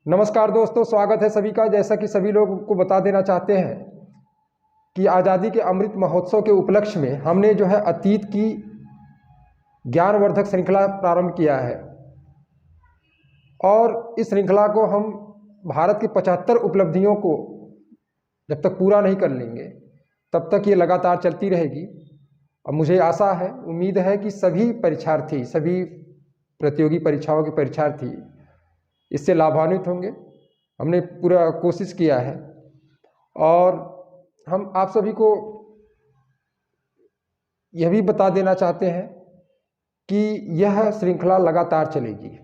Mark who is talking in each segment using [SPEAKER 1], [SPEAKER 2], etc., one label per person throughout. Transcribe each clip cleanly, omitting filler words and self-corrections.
[SPEAKER 1] नमस्कार दोस्तों, स्वागत है सभी का। जैसा कि सभी लोगों को बता देना चाहते हैं कि आज़ादी के अमृत महोत्सव के उपलक्ष्य में हमने जो है अतीत की ज्ञानवर्धक श्रृंखला प्रारंभ किया है और इस श्रृंखला को हम भारत की 75 उपलब्धियों को जब तक पूरा नहीं कर लेंगे तब तक ये लगातार चलती रहेगी। और मुझे आशा है, उम्मीद है कि सभी परीक्षार्थी, सभी प्रतियोगी परीक्षाओं के परीक्षार्थी इससे लाभान्वित होंगे। हमने पूरा कोशिश किया है और हम आप सभी को यह भी बता देना चाहते हैं कि यह श्रृंखला लगातार चलेगी।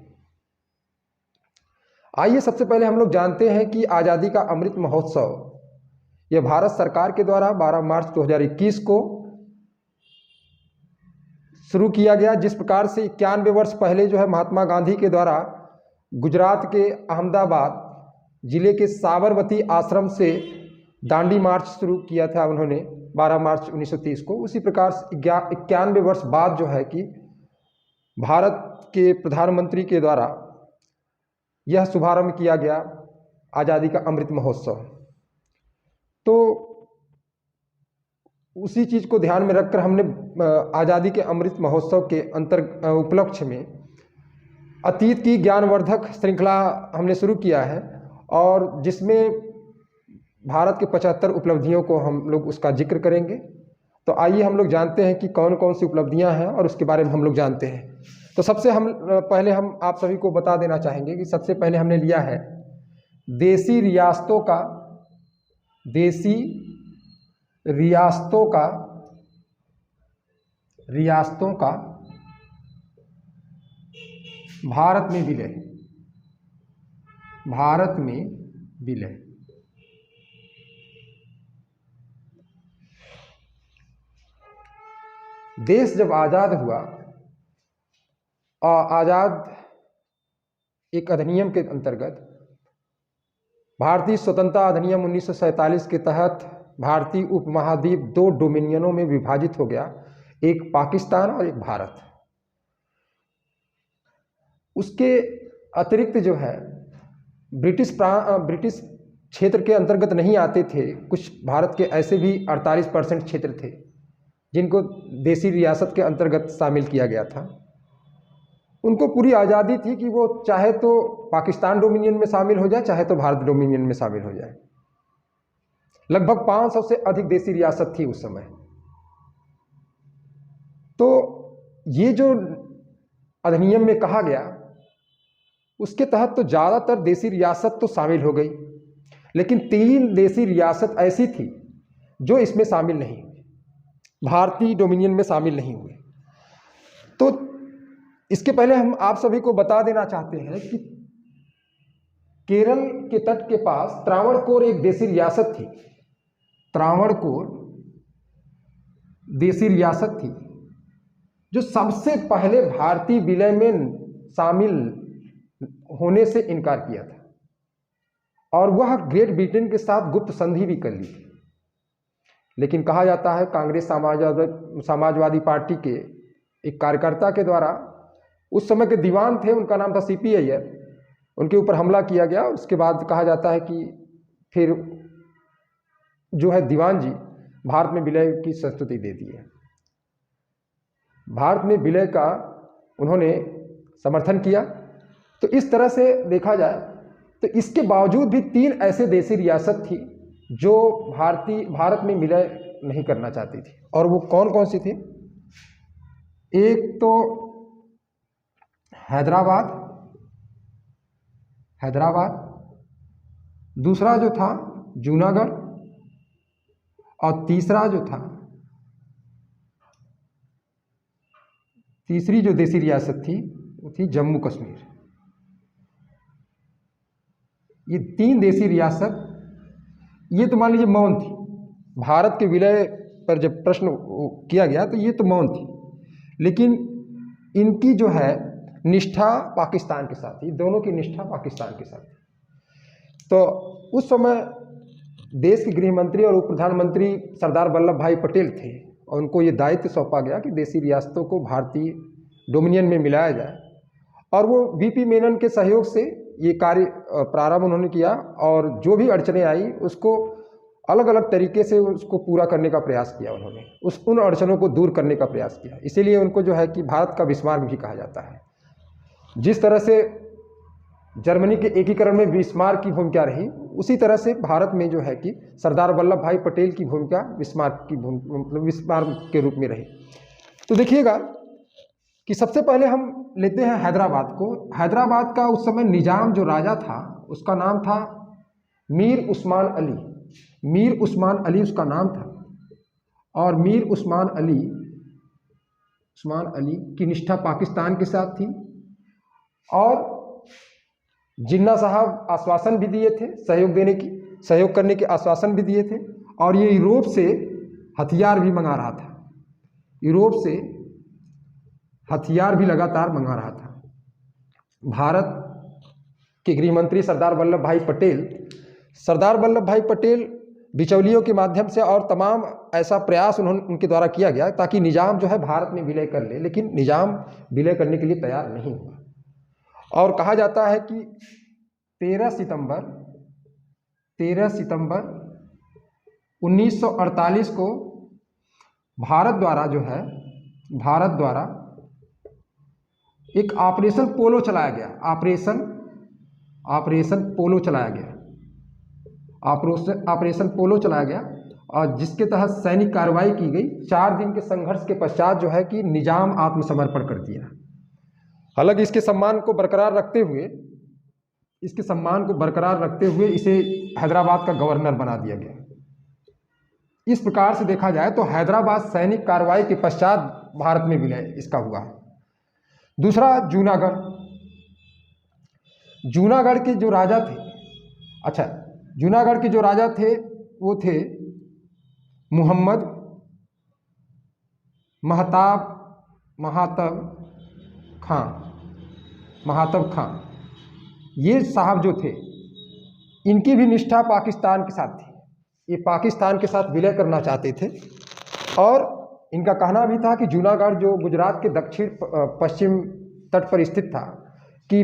[SPEAKER 1] आइए सबसे पहले हम लोग जानते हैं कि आज़ादी का अमृत महोत्सव यह भारत सरकार के द्वारा 12 मार्च 2021 को शुरू किया गया। जिस प्रकार से 91 वर्ष पहले जो है महात्मा गांधी के द्वारा गुजरात के अहमदाबाद जिले के साबरमती आश्रम से दांडी मार्च शुरू किया था उन्होंने 12 मार्च 1930 को, उसी प्रकार 91 वर्ष बाद जो है कि भारत के प्रधानमंत्री के द्वारा यह शुभारंभ किया गया आज़ादी का अमृत महोत्सव। तो उसी चीज़ को ध्यान में रखकर हमने आज़ादी के अमृत महोत्सव के उपलक्ष्य में अतीत की ज्ञानवर्धक श्रृंखला हमने शुरू किया है और जिसमें भारत के 75 उपलब्धियों को हम लोग उसका जिक्र करेंगे। तो आइए हम लोग जानते हैं कि कौन कौन सी उपलब्धियां हैं और उसके बारे में हम लोग जानते हैं। तो सबसे पहले हम आप सभी को बता देना चाहेंगे कि सबसे पहले हमने लिया है देसी रियासतों का भारत में विलय। देश जब आज़ाद हुआ और आज़ाद एक अधिनियम के अंतर्गत भारतीय स्वतंत्रता अधिनियम 1947 के तहत भारतीय उपमहाद्वीप 2 डोमिनियनों में विभाजित हो गया, एक पाकिस्तान और एक भारत। उसके अतिरिक्त जो है ब्रिटिश क्षेत्र के अंतर्गत नहीं आते थे। कुछ भारत के ऐसे भी 48% क्षेत्र थे जिनको देसी रियासत के अंतर्गत शामिल किया गया था। उनको पूरी आज़ादी थी कि वो चाहे तो पाकिस्तान डोमिनियन में शामिल हो जाए, चाहे तो भारत डोमिनियन में शामिल हो जाए। लगभग 500 से अधिक देसी रियासत थी उस समय। तो ये जो अधिनियम में कहा गया उसके तहत तो ज़्यादातर देसी रियासत तो शामिल हो गई, लेकिन 3 देसी रियासत ऐसी थी जो इसमें शामिल नहीं हुई, भारतीय डोमिनियन में शामिल नहीं हुए। तो इसके पहले हम आप सभी को बता देना चाहते हैं कि केरल के तट के पास त्रावणकोर एक देसी रियासत थी। त्रावणकोर देसी रियासत थी जो सबसे पहले भारतीय विलय में शामिल होने से इनकार किया था और वह ग्रेट ब्रिटेन के साथ गुप्त संधि भी कर ली थी। लेकिन कहा जाता है कांग्रेस समाजवादी पार्टी के एक कार्यकर्ता के द्वारा, उस समय के दीवान थे, उनका नाम था सीपी अय्यर, उनके ऊपर हमला किया गया। उसके बाद कहा जाता है कि फिर जो है दीवान जी भारत में विलय की संस्तुति दे दी है। भारत में विलय का उन्होंने समर्थन किया। तो इस तरह से देखा जाए तो इसके बावजूद भी 3 ऐसे देसी रियासत थी जो भारत में विलय नहीं करना चाहती थी। और वो कौन कौन सी थी? एक तो हैदराबाद, दूसरा जो था जूनागढ़ और तीसरी जो देसी रियासत थी वो थी जम्मू कश्मीर। ये 3 देसी रियासत, ये तो मान लीजिए मौन थी। भारत के विलय पर जब प्रश्न किया गया तो ये तो मौन थी, लेकिन इनकी जो है निष्ठा पाकिस्तान के साथ थी, दोनों की निष्ठा पाकिस्तान के साथ थी। तो उस समय देश के गृह मंत्री और उप प्रधानमंत्री सरदार वल्लभ भाई पटेल थे और उनको ये दायित्व सौंपा गया कि देसी रियासतों को भारतीय डोमिनियन में मिलाया जाए। और वो वीपी मेनन के सहयोग से ये कार्य प्रारंभ उन्होंने किया और जो भी अड़चने आई उसको अलग अलग तरीके से उसको पूरा करने का प्रयास किया उन्होंने, उन अड़चनों को दूर करने का प्रयास किया। इसीलिए उनको जो है कि भारत का बिस्मार्क भी कहा जाता है। जिस तरह से जर्मनी के एकीकरण में बिस्मार्क की भूमिका रही, उसी तरह से भारत में जो है कि सरदार वल्लभ भाई पटेल की भूमिका बिस्मार्क की मतलब बिस्मार्क के रूप में रही। तो देखिएगा कि सबसे पहले हम लेते हैं हैदराबाद को। हैदराबाद का उस समय निजाम जो राजा था उसका नाम था मीर उस्मान अली। मीर उस्मान अली उसका नाम था और मीर उस्मान अली की निष्ठा पाकिस्तान के साथ थी और जिन्ना साहब आश्वासन भी दिए थे सहयोग करने के आश्वासन भी दिए थे और ये यूरोप से हथियार भी मंगा रहा था। यूरोप से हथियार भी लगातार मंगा रहा था। भारत के गृह मंत्री सरदार वल्लभ भाई पटेल बिचौलियों के माध्यम से और तमाम ऐसा प्रयास उनके द्वारा किया गया ताकि निजाम जो है भारत में विलय कर ले, लेकिन निजाम विलय करने के लिए तैयार नहीं हुआ। और कहा जाता है कि 13 सितंबर 1948 को भारत द्वारा एक ऑपरेशन पोलो चलाया गया। ऑपरेशन पोलो चलाया गया और जिसके तहत सैनिक कार्रवाई की गई। 4 दिन के संघर्ष के पश्चात जो है कि निजाम आत्मसमर्पण कर दिया। हालांकि इसके सम्मान को बरकरार रखते हुए इसे हैदराबाद का गवर्नर बना दिया गया। इस प्रकार से देखा जाए तो हैदराबाद सैनिक कार्रवाई के पश्चात भारत में विलय इसका हुआ। दूसरा जूनागढ़ के जो राजा थे वो थे मोहम्मद महातब खां। ये साहब जो थे इनकी भी निष्ठा पाकिस्तान के साथ थी। ये पाकिस्तान के साथ विलय करना चाहते थे और इनका कहना भी था कि जूनागढ़ जो गुजरात के दक्षिण पश्चिम तट पर स्थित था कि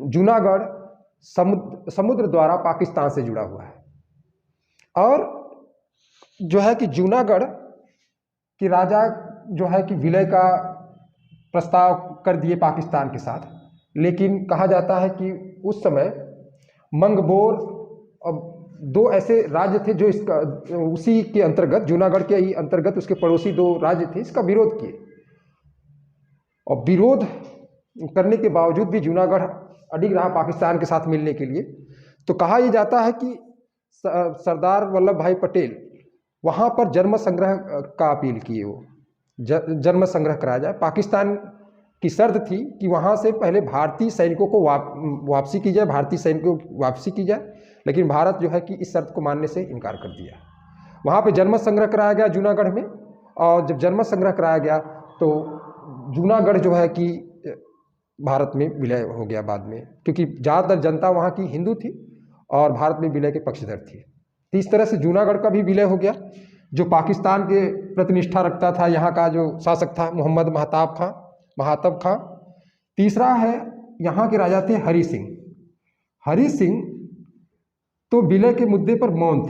[SPEAKER 1] जूनागढ़ समुद्र द्वारा पाकिस्तान से जुड़ा हुआ है और जो है कि जूनागढ़ के राजा जो है कि विलय का प्रस्ताव कर दिए पाकिस्तान के साथ। लेकिन कहा जाता है कि उस समय मंगबोर और 2 ऐसे राज्य थे जो इसका उसी के अंतर्गत, जूनागढ़ के ही अंतर्गत उसके पड़ोसी 2 राज्य थे, इसका विरोध किए और विरोध करने के बावजूद भी जूनागढ़ अडिग रहा पाकिस्तान के साथ मिलने के लिए। तो कहा यह जाता है कि सरदार वल्लभ भाई पटेल वहाँ पर जन्म संग्रह का अपील किए। वो जन्म संग्रह कराया जाए। पाकिस्तान की शर्त थी कि वहाँ से पहले भारतीय सैनिकों को वापसी की जाए, लेकिन भारत जो है कि इस शर्त को मानने से इनकार कर दिया। वहाँ पे जन्म संग्रह कराया गया जूनागढ़ में और जब जन्म संग्रह कराया गया तो जूनागढ़ जो है कि भारत में विलय हो गया बाद में, क्योंकि ज़्यादातर जनता वहाँ की हिंदू थी और भारत में विलय के पक्षधर थी। तो इस तरह से जूनागढ़ का भी विलय हो गया। जो पाकिस्तान के प्रति निष्ठा रखता था यहाँ का जो शासक था मोहम्मद महातब खां। तीसरा है यहाँ के राजा थे हरि सिंह तो विलय के मुद्दे पर मौन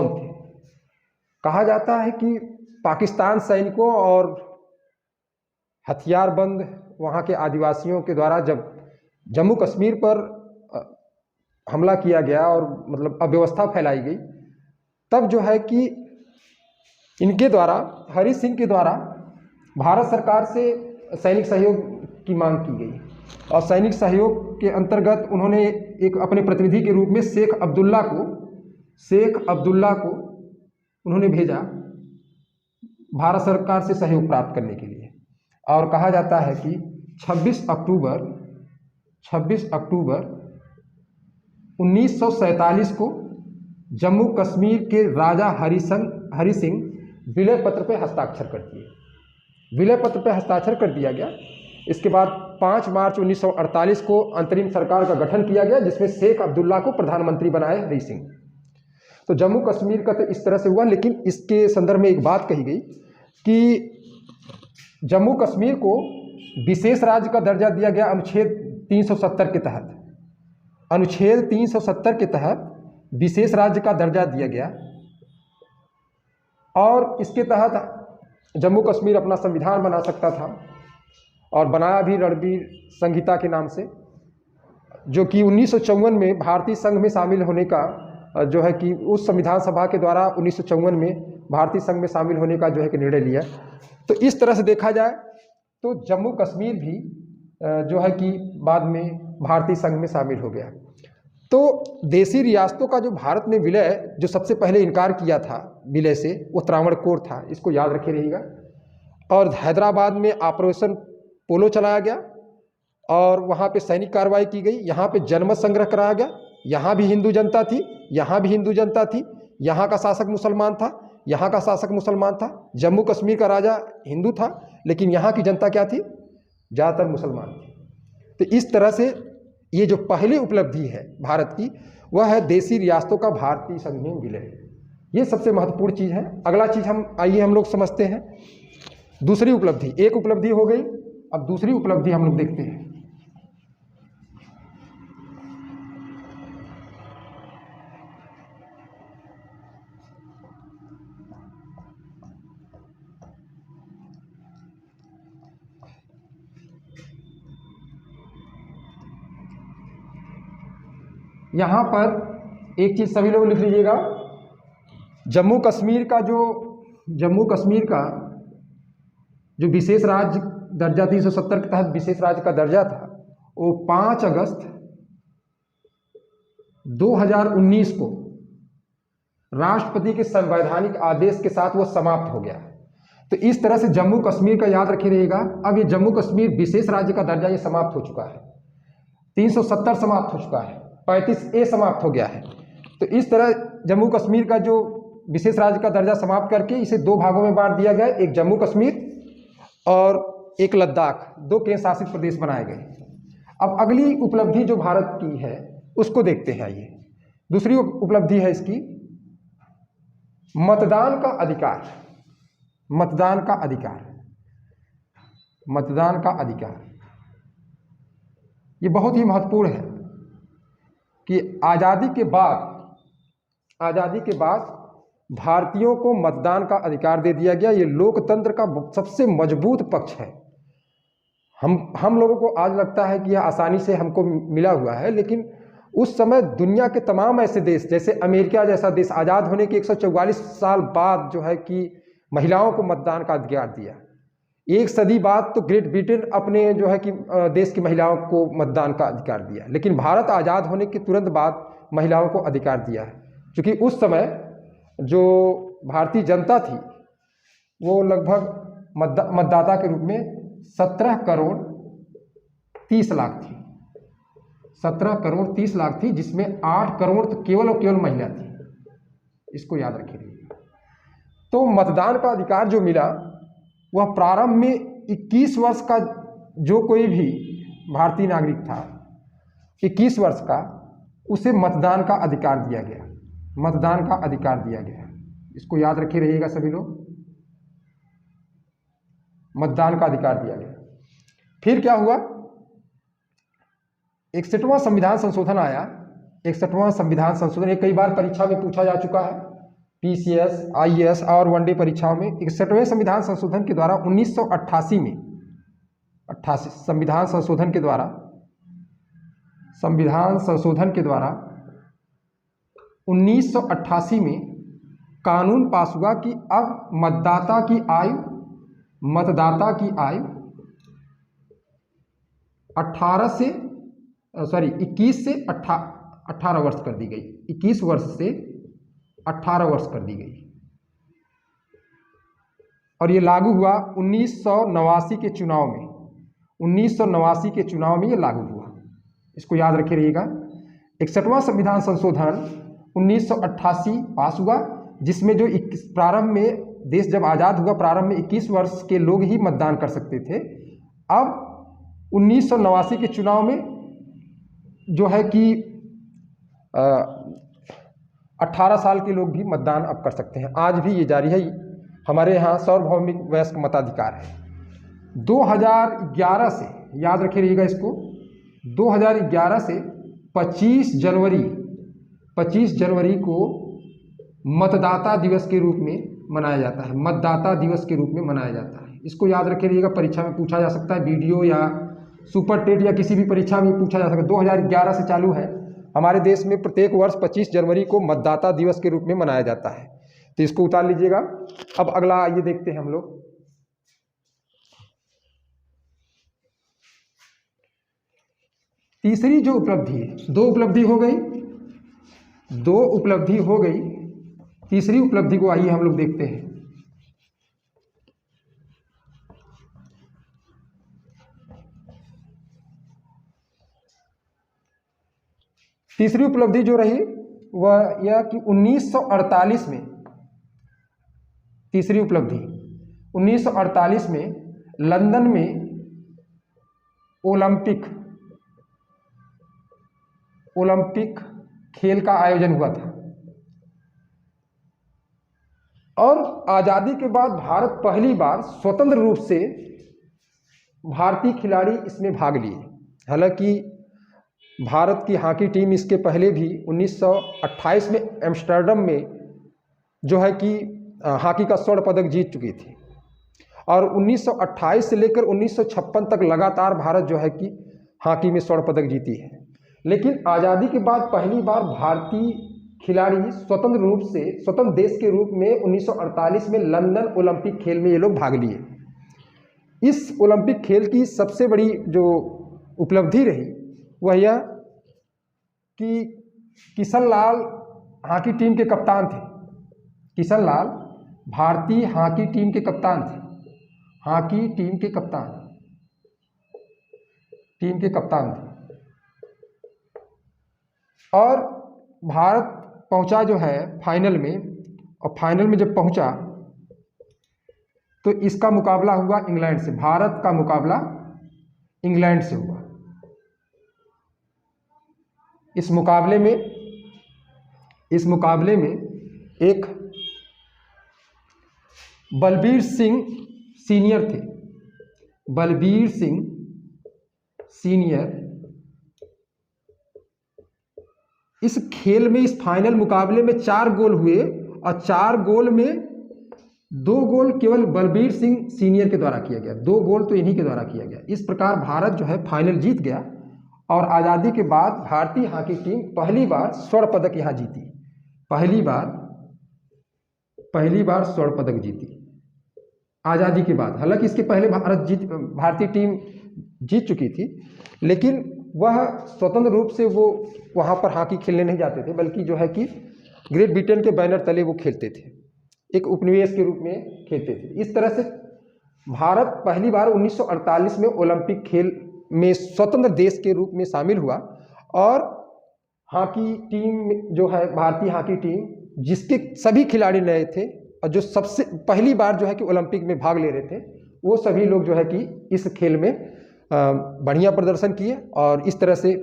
[SPEAKER 1] थे। कहा जाता है कि पाकिस्तान सैनिकों और हथियारबंद वहाँ के आदिवासियों के द्वारा जब जम्मू कश्मीर पर हमला किया गया और मतलब अव्यवस्था फैलाई गई, तब जो है कि इनके द्वारा, हरि सिंह के द्वारा भारत सरकार से सैनिक सहयोग की मांग की गई और सैनिक सहयोग के अंतर्गत उन्होंने एक अपने प्रतिनिधि के रूप में शेख अब्दुल्ला को उन्होंने भेजा भारत सरकार से सहयोग प्राप्त करने के लिए। और कहा जाता है कि 26 अक्टूबर 1947 को जम्मू कश्मीर के राजा हरि सिंह विलय पत्र पर हस्ताक्षर कर दिया गया। इसके बाद 5 मार्च 1948 को अंतरिम सरकार का गठन किया गया जिसमें शेख अब्दुल्ला को प्रधानमंत्री बनाए हरि सिंह। तो जम्मू कश्मीर का तो इस तरह से हुआ। लेकिन इसके संदर्भ में एक बात कही गई कि जम्मू कश्मीर को विशेष राज्य का दर्जा दिया गया अनुच्छेद 370 के तहत। अनुच्छेद 370 के तहत विशेष राज्य का दर्जा दिया गया और इसके तहत जम्मू कश्मीर अपना संविधान बना सकता था और बनाया भी रणवीर संहिता के नाम से, जो कि 1954 में भारतीय संघ में शामिल होने का जो है कि उस संविधान सभा के द्वारा 1954 में भारतीय संघ में शामिल होने का जो है कि निर्णय लिया। तो इस तरह से देखा जाए तो जम्मू कश्मीर भी जो है कि बाद में भारतीय संघ में शामिल हो गया। तो देशी रियासतों का जो भारत में विलय, जो सबसे पहले इनकार किया था विलय से, वो त्रावणकोर था, इसको याद रखे रहिएगा। और हैदराबाद में ऑपरेशन पोलो चलाया गया और वहाँ पे सैनिक कार्रवाई की गई। यहाँ पे जनमत संग्रह कराया गया। यहाँ भी हिंदू जनता थी, यहाँ भी हिंदू जनता थी। यहाँ का शासक मुसलमान था, यहाँ का शासक मुसलमान था। जम्मू कश्मीर का राजा हिंदू था, लेकिन यहाँ की जनता क्या थी? ज़्यादातर मुसलमान थी। तो इस तरह से ये जो पहली उपलब्धि है भारत की, वह है देशी रियासतों का भारतीय संघ में विलय। ये सबसे महत्वपूर्ण चीज़ है। अगला चीज़ हम लोग समझते हैं दूसरी उपलब्धि। एक उपलब्धि हो गई, अब दूसरी उपलब्धि हम लोग देखते हैं। यहाँ पर एक चीज़ सभी लोग लिख लीजिएगा, जम्मू कश्मीर का जो विशेष राज्य दर्जा 370 के तहत विशेष राज्य का दर्जा था, वो 5 अगस्त 2019 को राष्ट्रपति के संवैधानिक आदेश के साथ वो समाप्त हो गया। तो इस तरह से जम्मू कश्मीर का याद रखे रहिएगा। अब ये जम्मू कश्मीर विशेष राज्य का दर्जा ये समाप्त हो चुका है। 370 समाप्त हो चुका है, 35A समाप्त हो गया है। तो इस तरह जम्मू कश्मीर का जो विशेष राज्य का दर्जा समाप्त करके इसे 2 भागों में बांट दिया गया, एक जम्मू कश्मीर और एक लद्दाख, 2 केंद्र शासित प्रदेश बनाए गए। अब अगली उपलब्धि जो भारत की है उसको देखते हैं। आइए, दूसरी उपलब्धि है इसकी मतदान का अधिकार। मतदान का अधिकार, मतदान का अधिकार ये बहुत ही महत्वपूर्ण है कि आज़ादी के बाद भारतीयों को मतदान का अधिकार दे दिया गया। ये लोकतंत्र का सबसे मजबूत पक्ष है। हम लोगों को आज लगता है कि यह आसानी से हमको मिला हुआ है, लेकिन उस समय दुनिया के तमाम ऐसे देश, जैसे अमेरिका जैसा देश, आज़ाद होने के 144 साल बाद जो है कि महिलाओं को मतदान का अधिकार दिया। 1 सदी बाद तो ग्रेट ब्रिटेन अपने जो है कि देश की महिलाओं को मतदान का अधिकार दिया, लेकिन भारत आज़ाद होने के तुरंत बाद महिलाओं को अधिकार दिया है। क्योंकि उस समय जो भारतीय जनता थी वो लगभग मतदाता के रूप में 17 करोड़ 30 लाख थी। 17 करोड़ 30 लाख थी, जिसमें 8 करोड़ तो केवल और केवल महिला थी। इसको याद रखिए। तो मतदान का अधिकार जो मिला वह प्रारंभ में 21 वर्ष का जो कोई भी भारतीय नागरिक था, 21 वर्ष का, उसे मतदान का अधिकार दिया गया। मतदान का अधिकार दिया गया, इसको याद रखे रहिएगा सभी लोग। मतदान का अधिकार दिया गया। फिर क्या हुआ? 61वां संविधान संशोधन आया। 61वां संविधान संशोधन ये कई बार परीक्षा में पूछा जा चुका है, PCS, IAS और वनडे परीक्षाओं में। 61वें संविधान संशोधन के द्वारा 1988 में संविधान संशोधन के द्वारा 1988 में कानून पास हुआ कि अब मतदाता की आयु 21 से 18 वर्ष कर दी गई। 21 वर्ष से 18 वर्ष कर दी गई और ये लागू हुआ 1989 के चुनाव में। 1989 के चुनाव में ये लागू हुआ, इसको याद रखे रहिएगा। 61वां संविधान संशोधन 1988 पास हुआ, जिसमें जो प्रारंभ में देश जब आज़ाद हुआ, प्रारंभ में 21 वर्ष के लोग ही मतदान कर सकते थे। अब 1989 के चुनाव में जो है कि 18 साल के लोग भी मतदान अब कर सकते हैं। आज भी ये जारी है। हमारे यहाँ सार्वभौमिक वयस्क मताधिकार है। 2011 से, याद रखिएगा इसको, 2011 से 25 जनवरी को मतदाता दिवस के रूप में मनाया जाता है। मतदाता दिवस के रूप में मनाया जाता है, इसको याद रखिएगा। परीक्षा में पूछा जा सकता है, वीडियो या सुपर टेट या किसी भी परीक्षा में पूछा जा सकता है। 2011 से चालू है। हमारे देश में प्रत्येक वर्ष 25 जनवरी को मतदाता दिवस के रूप में मनाया जाता है, तो इसको उतार लीजिएगा। अब अगला ये देखते हैं हम लोग, तीसरी जो उपलब्धि है, दो उपलब्धि हो गई, तीसरी उपलब्धि को आइए हम लोग देखते हैं। तीसरी उपलब्धि जो रही वह यह कि 1948 में, तीसरी उपलब्धि 1948 में लंदन में ओलंपिक खेल का आयोजन हुआ था, और आज़ादी के बाद भारत पहली बार स्वतंत्र रूप से भारतीय खिलाड़ी इसमें भाग लिए। हालांकि भारत की हॉकी टीम इसके पहले भी 1928 में एम्स्टर्डम में जो है कि हॉकी का स्वर्ण पदक जीत चुकी थी, और 1928 से लेकर 1956 तक लगातार भारत जो है कि हॉकी में स्वर्ण पदक जीती है। लेकिन आज़ादी के बाद पहली बार भारतीय खिलाड़ी स्वतंत्र रूप से, स्वतंत्र देश के रूप में 1948 में लंदन ओलंपिक खेल में ये लोग भाग लिए। इस ओलंपिक खेल की सबसे बड़ी जो उपलब्धि रही वह यह कि किशन लाल हॉकी टीम के कप्तान थे। किशन लाल भारतीय हॉकी टीम के कप्तान थे, हॉकी टीम के कप्तान थे। और भारत पहुंचा जो है फाइनल में, और फाइनल में जब पहुंचा तो इसका मुकाबला हुआ इंग्लैंड से। भारत का मुकाबला इंग्लैंड से हुआ। इस मुकाबले में एक बलबीर सिंह सीनियर थे। बलबीर सिंह सीनियर इस खेल में, इस फाइनल मुकाबले में 4 गोल हुए, और 4 गोल में 2 गोल केवल बलबीर सिंह सीनियर के द्वारा किया गया, 2 गोल तो इन्हीं के द्वारा किया गया। इस प्रकार भारत जो है फाइनल जीत गया, और आज़ादी के बाद भारतीय हॉकी टीम पहली बार स्वर्ण पदक यहाँ जीती। पहली बार स्वर्ण पदक जीती आज़ादी के बाद। हालांकि इसके पहले भारतीय टीम जीत चुकी थी, लेकिन वह स्वतंत्र रूप से वो वहाँ पर हॉकी खेलने नहीं जाते थे, बल्कि जो है कि ग्रेट ब्रिटेन के बैनर तले वो खेलते थे, एक उपनिवेश के रूप में खेलते थे। इस तरह से भारत पहली बार 1948 में ओलंपिक खेल में स्वतंत्र देश के रूप में शामिल हुआ, और हॉकी टीम जो है, भारतीय हॉकी टीम, जिसके सभी खिलाड़ी नए थे और जो सबसे पहली बार जो है कि ओलंपिक में भाग ले रहे थे, वो सभी लोग जो है कि इस खेल में बढ़िया प्रदर्शन किए, और इस तरह से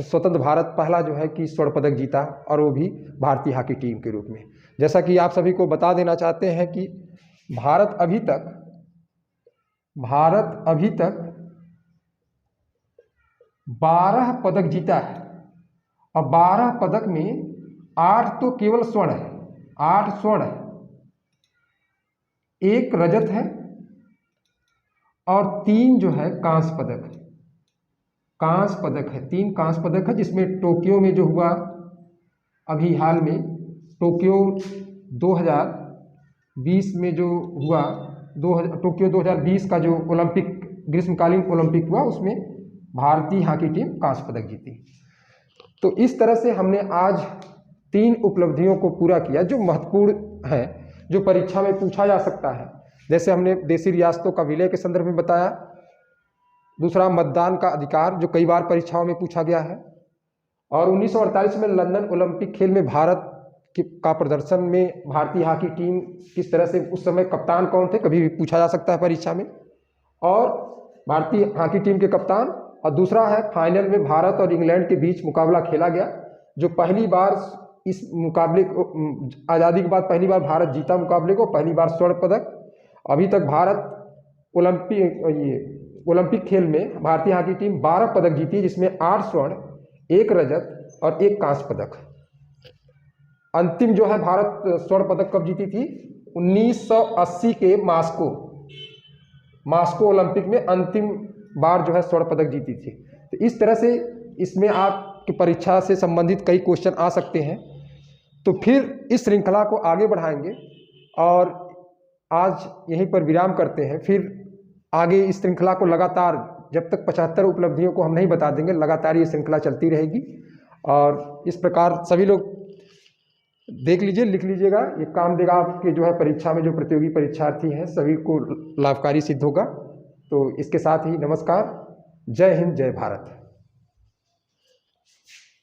[SPEAKER 1] स्वतंत्र भारत पहला जो है कि स्वर्ण पदक जीता, और वो भी भारतीय हॉकी टीम के रूप में। जैसा कि आप सभी को बता देना चाहते हैं कि भारत अभी तक 12 पदक जीता है, और 12 पदक में 8 तो केवल स्वर्ण है, 8 स्वर्ण है, 1 रजत है, और 3 जो है कांस्य पदक है। 3 कांस्य पदक है, जिसमें टोक्यो में जो हुआ अभी हाल में, टोक्यो 2020 में जो हुआ, टोक्यो 2020 का जो ओलंपिक, ग्रीष्मकालीन ओलंपिक हुआ, उसमें भारतीय हॉकी टीम कांस्य पदक जीती। तो इस तरह से हमने आज 3 उपलब्धियों को पूरा किया जो महत्वपूर्ण है, जो परीक्षा में पूछा जा सकता है। जैसे हमने देशी रियासतों का विलय के संदर्भ में बताया, दूसरा मतदान का अधिकार जो कई बार परीक्षाओं में पूछा गया है, और 1948 में लंदन ओलंपिक खेल में भारत का प्रदर्शन में भारतीय हॉकी टीम किस तरह से, उस समय कप्तान कौन थे, कभी भी पूछा जा सकता है परीक्षा में, और भारतीय हॉकी टीम के कप्तान। और दूसरा है फाइनल में भारत और इंग्लैंड के बीच मुकाबला खेला गया, जो पहली बार इस मुकाबले को, आज़ादी के बाद पहली बार भारत जीता मुकाबले को, पहली बार स्वर्ण पदक। अभी तक भारत ओलंपिक खेल में भारतीय हॉकी टीम 12 पदक जीती, जिसमें 8 स्वर्ण, 1 रजत और 1 कांस्य पदक। अंतिम जो है भारत स्वर्ण पदक कब जीती थी? 1980 के मास्को ओलंपिक में अंतिम बार जो है स्वर्ण पदक जीती थी। तो इस तरह से इसमें आपकी परीक्षा से संबंधित कई क्वेश्चन आ सकते हैं। तो फिर इस श्रृंखला को आगे बढ़ाएंगे और आज यहीं पर विराम करते हैं। फिर आगे इस श्रृंखला को लगातार, जब तक 75 उपलब्धियों को हम नहीं बता देंगे, लगातार ये श्रृंखला चलती रहेगी। और इस प्रकार सभी लोग देख लीजिए, लिख लीजिएगा, ये काम देगा आपके जो है परीक्षा में जो प्रतियोगी परीक्षार्थी हैं सभी को लाभकारी सिद्ध होगा। तो इसके साथ ही नमस्कार, जय हिंद, जय भारत।